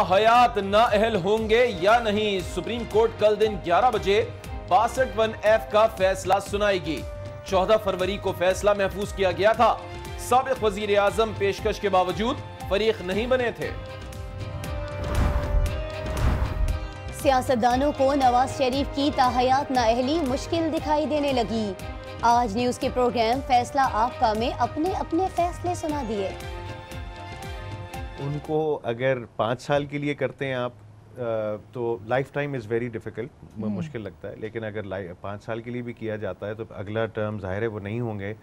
हयात नाअहल होंगे या नहीं, सुप्रीम कोर्ट कल दिन 11 बजे 62(1)(f) का फैसला सुनाएगी। 14 फरवरी को फैसला महफूज किया गया था। साबिक वजीर आजम पेशकश के बावजूद फरीक नहीं बने थे। सियासतदानों को नवाज शरीफ की ताहयात नाअहली मुश्किल दिखाई देने लगी। आज न्यूज के प्रोग्राम फैसला आपका में अपने अपने फैसले सुना दिए। उनको अगर 5 साल के लिए करते हैं आप तो life time is very difficult, मुश्किल लगता है। लेकिन अगर 5 साल के लिए भी किया जाता है तो अगला टर्म ज़ाहिर है वो नहीं होंगे,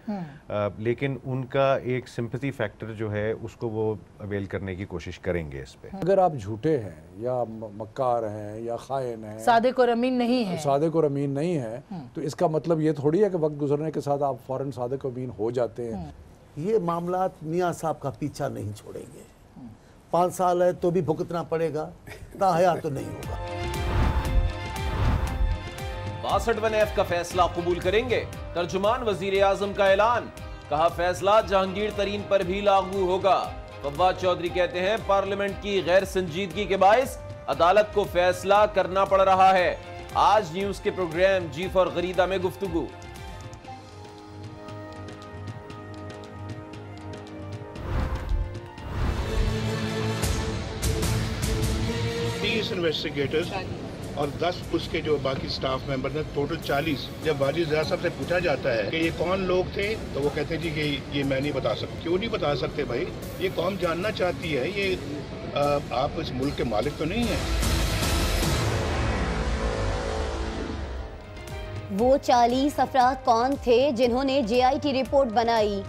लेकिन उनका एक सिंपैथी फैक्टर जो है उसको वो अवेल करने की कोशिश करेंगे इस पे। अगर आप झूठे हैं या मक्कार हैं या खाइन हैं, सादिक और अमीन नहीं है, तो इसका मतलब ये थोड़ी है कि वक्त गुजरने के साथ आप फौरन सादिक और अमीन हो जाते हैं। ये मामला मियाँ साहब का पीछा नहीं छोड़ेंगे। 5 साल है तो भी भुगतना पड़ेगा, ताहया तो नहीं होगा। 62(1)(f) का फैसला कबूल करेंगे। तर्जुमान वजीर आजम का ऐलान, कहा फैसला जहांगीर तरीन पर भी लागू होगा। फवाद चौधरी कहते हैं पार्लियामेंट की गैर संजीदगी के बायस अदालत को फैसला करना पड़ रहा है। आज न्यूज के प्रोग्राम जी फॉर गरीदा में गुफ्तगू। इन्वेस्टिगेटर्स और 10 उसके जो बाकी स्टाफ मेंबर हैं, टोटल 40। जब वाजिद ज़िया साहब से पूछा जाता है कि ये कौन लोग थे, तो वो कहते हैं जी कि ये मैं नहीं बता सकता। क्यों नहीं बता सकते भाई? ये कौम जानना चाहती है। ये आप इस मुल्क के मालिक तो नहीं हैं। वो 40 अफराद कौन थे जिन्होंने JIT रिपोर्ट बनाई?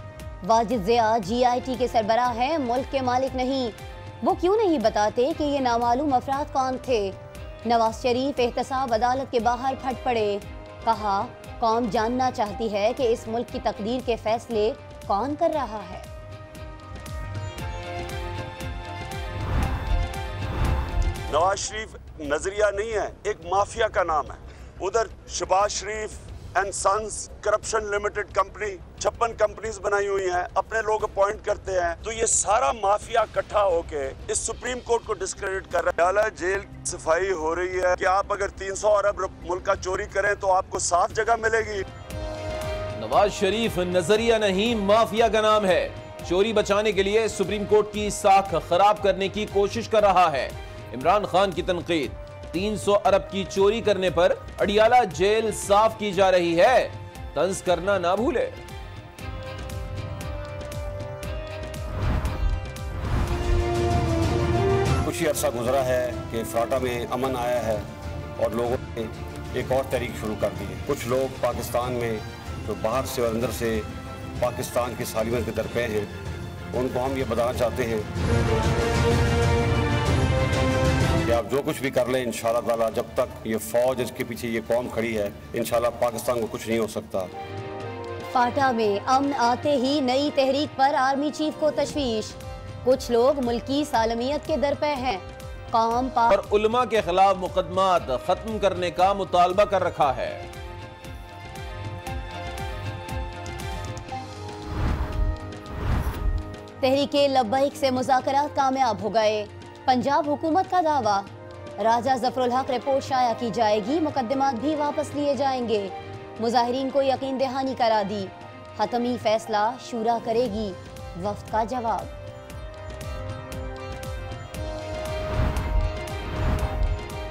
वाजिद ज़िया GIT के सरबराह हैं, मुल्क के मालिक नहीं। वो क्यों नहीं बताते कि ये नामालूम अफराद कौन थे? नवाज शरीफ एहतसाब अदालत के बाहर फट पड़े। कहा कौम जानना चाहती है कि इस मुल्क की तकदीर के फैसले कौन कर रहा है। नवाज शरीफ नजरिया नहीं है, एक माफिया का नाम है। उधर Shehbaz Sharif and sons corruption limited company 56 companies बनाई हुई हैं, अपने लोग अपॉइंट करते हैं। तो ये सारा माफिया इकट्ठा होके इस सुप्रीम कोर्ट को डिस्क्रेडिट कर रहा है। जेल सफाई हो रही है कि आप अगर 300 अरब मुल्क का चोरी करें तो आपको साफ जगह मिलेगी। नवाज शरीफ नजरिया नहीं, माफिया का नाम है। चोरी बचाने के लिए सुप्रीम कोर्ट की साख खराब करने की कोशिश कर रहा है। इमरान खान की तनकीद, 300 अरब की चोरी करने पर अडियाला जेल साफ की जा रही है। तंज करना ना भूले। कुछ ही अरसा गुजरा है कि फ्राटा में अमन आया है और लोगों ने एक और तहरीक शुरू कर दी है। कुछ लोग पाकिस्तान में जो बाहर से और अंदर से पाकिस्तान की सालिमत के दरपे हैं, उनको हम ये बताना चाहते हैं कि आप जो कुछ भी कर लें, इंशाअल्लाह ताला जब तक ये फौज, इसके पीछे ये कौम खड़ी है, इंशाअल्लाह पाकिस्तान को कुछ नहीं हो सकता। फाटा में अमन आते ही नई तहरीक पर आर्मी चीफ को तशवीश। कुछ लोग मुल्की सालमियत के दरपे हैं। कौम और उलमा के खिलाफ मुकदमात खत्म करने का मुतालबा कर रखा है। तहरीके लब्बैक से मुज़ाकरात कामयाब हो गए। पंजाब हुकूमत का दावा, राजा ज़फरुल हक रिपोर्ट शाया की जाएगी, मुकदमात भी वापस लिए जाएंगे। मुजाहिरीन को यकीन दहानी करा दी। हतमी फैसला शूरा करेगी, वफ्द का जवाब।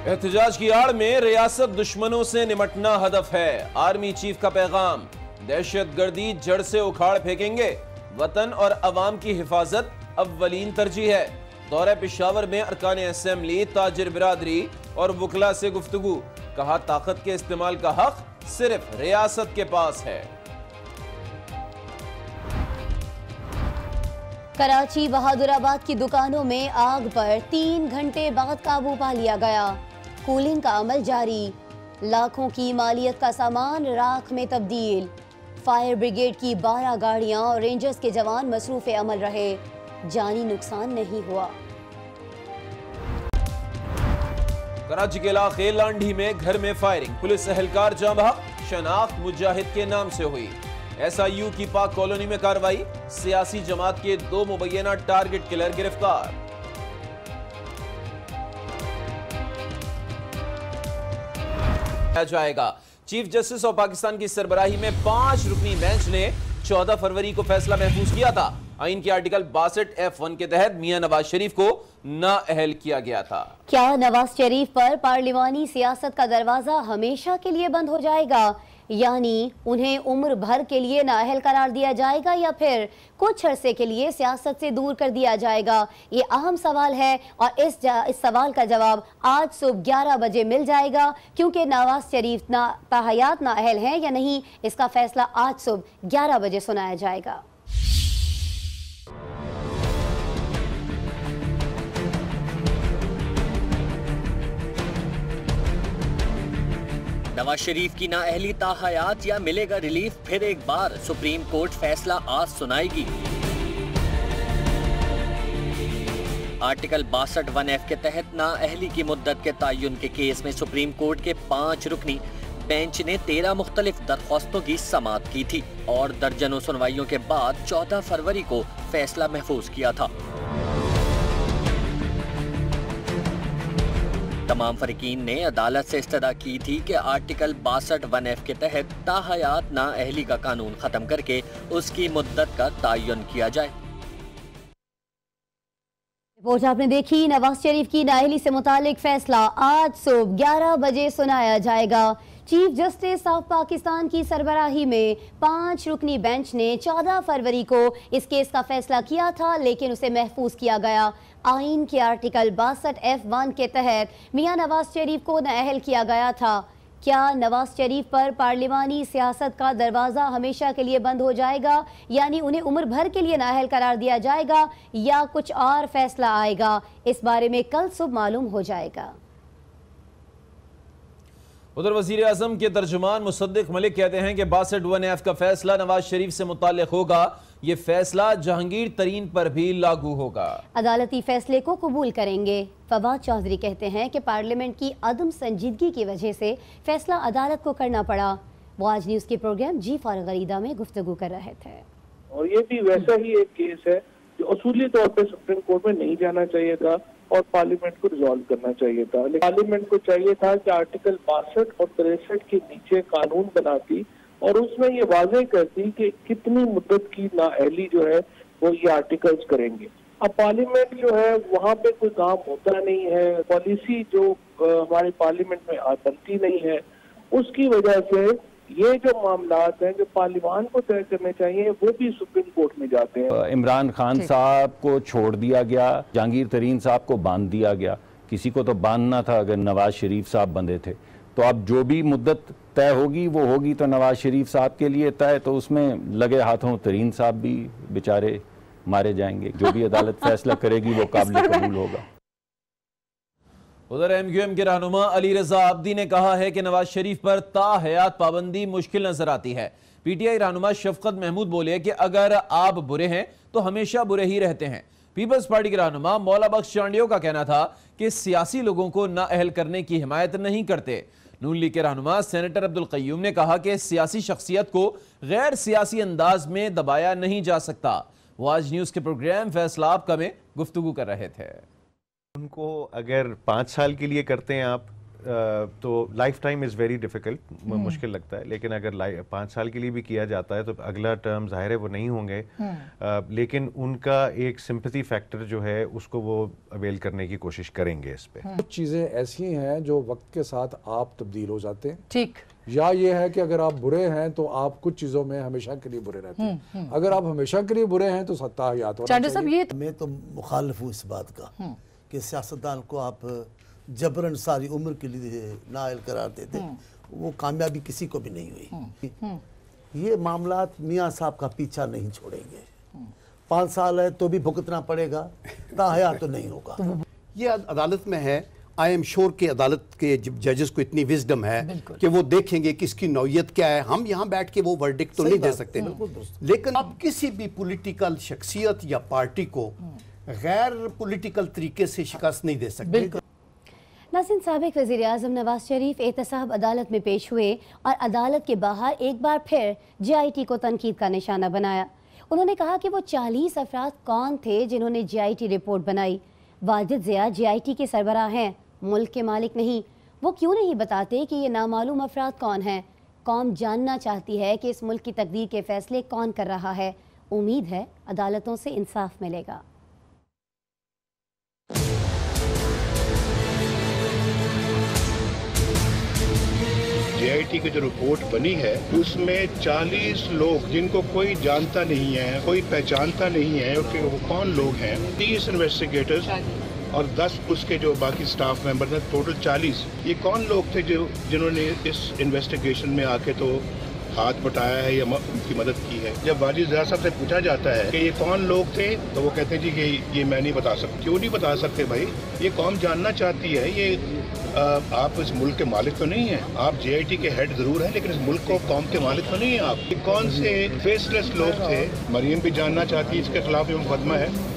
एहतजाज की आड़ में रियासत दुश्मनों से निमटना हदफ है। आर्मी चीफ का पैगाम, दहशतगर्दी जड़ से उखाड़ फेंकेंगे। वतन और अवाम की हिफाजत अव्वलीन तरजीह है। दौरे पेशावर में अरकान असेंबली, ताजिर बिरादरी और वकला से गुफ्तगू। कहा ताकत के इस्तेमाल का हक सिर्फ रियासत के पास है। कराची बहादुराबाद की दुकानों में आग पर 3 घंटे बाद काबू पा लिया गया। कूलिंग का अमल जारी। लाखों की मालियत का सामान राख में तब्दील। फायर ब्रिगेड की 12 गाड़ियां और रेंजर्स के जवान मसरूफ अमल रहे। जानी नुकसान नहीं हुआ। कराची के इलाके लांडी में घर में फायरिंग, पुलिस एहलकार जाँ बहक। शनाख्त मुजाहिद के नाम से हुई। SIU की पाक कॉलोनी में कार्रवाई। सियासी जमात के 2 मुबैना टारगेट किलर गिरफ्तार। जाएगा। चीफ जस्टिस ऑफ पाकिस्तान की सरबराही में 5 रुकनी बेंच ने 14 फरवरी को फैसला महफूज किया था। आइन के आर्टिकल 62F1 के तहत मियां नवाज शरीफ को नाअहल किया गया था। क्या नवाज शरीफ पर पार्लिमानी सियासत का दरवाजा हमेशा के लिए बंद हो जाएगा, यानी उन्हें उम्र भर के लिए नाअहल करार दिया जाएगा या फिर कुछ अरसे के लिए सियासत से दूर कर दिया जाएगा? ये अहम सवाल है और इस सवाल का जवाब आज सुबह 11 बजे मिल जाएगा, क्योंकि नवाज शरीफ ताहयात नाअहल हैं या नहीं, इसका फैसला आज सुबह 11 बजे सुनाया जाएगा। नवाज शरीफ की नाअहली ताहयात या मिलेगा रिलीफ, फिर एक बार सुप्रीम कोर्ट फैसला आज सुनाएगी। आर्टिकल 62(1)F के तहत नाअहली की मुद्दत के तयन के केस में सुप्रीम कोर्ट के 5 रुकनी बेंच ने 13 मुख्तलिफ दरख्वास्तों की समाअत की थी और दर्जनों सुनवाइयों के बाद 14 फरवरी को फैसला महफूज किया था। तमाम फरीकीन ने अदालत से इस्तदा की थी कि आर्टिकल 62(1)F के तहत ताहयात नाअहली का कानून खत्म करके उसकी मुद्दत का तयन किया जाए। रिपोर्ट आपने देखी। नवाज शरीफ की नाअहली से मुतालिक फैसला आज सुबह 11 बजे सुनाया जाएगा। चीफ जस्टिस ऑफ पाकिस्तान की सरबराही में 5 रुकनी बेंच ने 14 फरवरी को इस केस का फैसला किया था, लेकिन उसे महफूज किया गया। आइन के आर्टिकल 62F1 के तहत मियां नवाज शरीफ को नाअहल किया गया था। क्या नवाज शरीफ पर पार्लिमानी सियासत का दरवाज़ा हमेशा के लिए बंद हो जाएगा, यानी उन्हें उम्र भर के लिए नाअहल करार दिया जाएगा या कुछ और फैसला आएगा? इस बारे में कल सुबह मालूम हो जाएगा। उधर वजीर आजम के तर्जुमान मुसद्दिक मलिक कहते हैं कि 62(1)F का फैसला नवाज शरीफ से मुताल्लिक होगा। ये फैसला जहांगीर तरीन पर भी लागू होगा। अदालती फैसले को कबूल करेंगे। फवाद चौधरी कहते हैं कि पार्लियामेंट की अदम संजीदगी की वजह से फैसला अदालत को करना पड़ा। वो आज न्यूज़ के प्रोग्राम जी फारग गरीदा में गुफ्तगू कर रहे थे। और ये भी वैसा ही एक केस है जो असूली तौर पर सुप्रीम कोर्ट में नहीं जाना चाहिए था और पार्लियामेंट को रिजॉल्व करना चाहिए था। लेकिन पार्लियामेंट को चाहिए था कि आर्टिकल 62 और 63 के नीचे कानून बनाती और उसमें ये वाज़ेह करती कि कितनी मुद्दत की नाअहली जो है वो ये आर्टिकल्स करेंगे। अब पार्लियामेंट जो है वहाँ पे कोई काम होता नहीं है, पॉलिसी जो हमारे पार्लियामेंट में बनती नहीं है, उसकी वजह से ये जो मामलात हैं जो पार्लियामान को तय करने चाहिए वो भी सुप्रीम कोर्ट में जाते हैं। इमरान खान साहब को छोड़ दिया गया, जहांगीर तरीन साहब को बांध दिया गया। किसी को तो बांधना था अगर नवाज शरीफ साहब बंधे थे। तो अब जो भी मुद्दत तय होगी वो होगी तो नवाज शरीफ साहब के लिए तय, तो उसमें लगे हाथों तरीन साहब भी बेचारे मारे जाएंगे। जो भी अदालत फैसला करेगी वो काबिल कबूल होगा। उधर MQM के रहनुमा अली रजा अब्दी ने कहा है कि नवाज शरीफ पर ताहयात पाबंदी मुश्किल नजर आती है। PTI रहनुमा शफकत महमूद बोले कि अगर आप बुरे हैं तो हमेशा बुरे ही रहते हैं। पीपल्स पार्टी के रहनुमा मौला बख्श चांडियो का कहना था कि सियासी लोगों को नाअहल करने की हिमायत नहीं करते। नून लीग के रहनुमा सेनेटर अब्दुल कय्यूम ने कहा कि सियासी शख्सियत को गैर सियासी अंदाज में दबाया नहीं जा सकता। वो आज न्यूज़ के प्रोग्राम फैसला आपका में गुफ्तगू कर रहे थे। उनको अगर 5 साल के लिए करते हैं आप तो life time is very difficult, मुश्किल लगता है। लेकिन अगर 5 साल के लिए भी किया जाता है तो अगला टर्म ज़ाहिर है वो नहीं होंगे, लेकिन उनका एक सिंपैथी फैक्टर जो है उसको वो अवेल करने की कोशिश करेंगे इस पे। कुछ चीज़ें ऐसी हैं जो वक्त के साथ आप तब्दील हो जाते हैं। ठीक। या ये है कि अगर आप बुरे हैं तो आप कुछ चीज़ों में हमेशा के लिए बुरे रहते हैं। अगर आप हमेशा के लिए बुरे हैं तो ताहयात होना चाहिए। मैं तो मुखालिफ हूँ इस बात का कि सियासतदान को आप जबरन सारी उम्र के लिए नाअहल करार देते, वो कामयाबी किसी को भी नहीं हुई। ये मामलात मियाँ साहब का पीछा नहीं छोड़ेंगे। 5 साल है तो भी भुगतना पड़ेगा, ताहयात तो नहीं होगा। ये अदालत में है। आई एम श्योर कि अदालत के जजेस को इतनी विजडम है कि वो देखेंगे कि इसकी नौयत क्या है। हम यहाँ बैठ के वो वर्डिक्ट तो नहीं दे सकते, लेकिन अब किसी भी पॉलिटिकल शख्सियत या पार्टी को गैर पॉलिटिकल तरीके से शिकस्त नहीं दे सकते। नाज़रीन, साबिक वज़ीर आज़म नवाज शरीफ एहतसाब अदालत में पेश हुए और अदालत के बाहर एक बार फिर JIT को तनकीद का निशाना बनाया। उन्होंने कहा कि वो 40 अफराद कौन थे जिन्होंने JIT रिपोर्ट बनाई। वाजिद ज़िया JIT के सरबराह हैं, मुल्क के मालिक नहीं। वो क्यों नहीं बताते कि ये नामालूम अफराद कौन हैं? कौम जानना चाहती है कि इस मुल्क की तकदीर के फैसले कौन कर रहा है। उम्मीद है अदालतों से इंसाफ मिलेगा। JIT की जो रिपोर्ट बनी है उसमें 40 लोग जिनको कोई जानता नहीं है, कोई पहचानता नहीं है कि वो कौन लोग हैं, 30 इन्वेस्टिगेटर्स और 10 उसके जो बाकी स्टाफ मेंबर हैं, टोटल 40। ये कौन लोग थे जिन्होंने इस इन्वेस्टिगेशन में आके तो हाथ बटाया है या उनकी मदद की है। जब वाजिद ज़िया साहब से पूछा जाता है कि ये कौन लोग थे तो वो कहते हैं जी कि ये मैं नहीं बता सकता। क्यों नहीं बता सकते भाई? ये कौम जानना चाहती है। ये आप इस मुल्क के मालिक तो नहीं हैं। आप JIT के हेड जरूर हैं लेकिन इस मुल्क को कौम के मालिक तो नहीं हैं आप। ये कौन से फेसलेस लोग थे? मरियम भी जानना चाहती है, इसके खिलाफ ये मुकदमा है।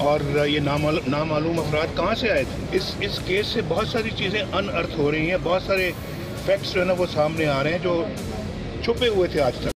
और ये नामालूम अफराद कहाँ से आए थे? इस केस से बहुत सारी चीज़ें अनअर्थ हो रही हैं, बहुत सारे फैक्ट्स जो है ना वो सामने आ रहे हैं जो छुपे हुए थे आज तक।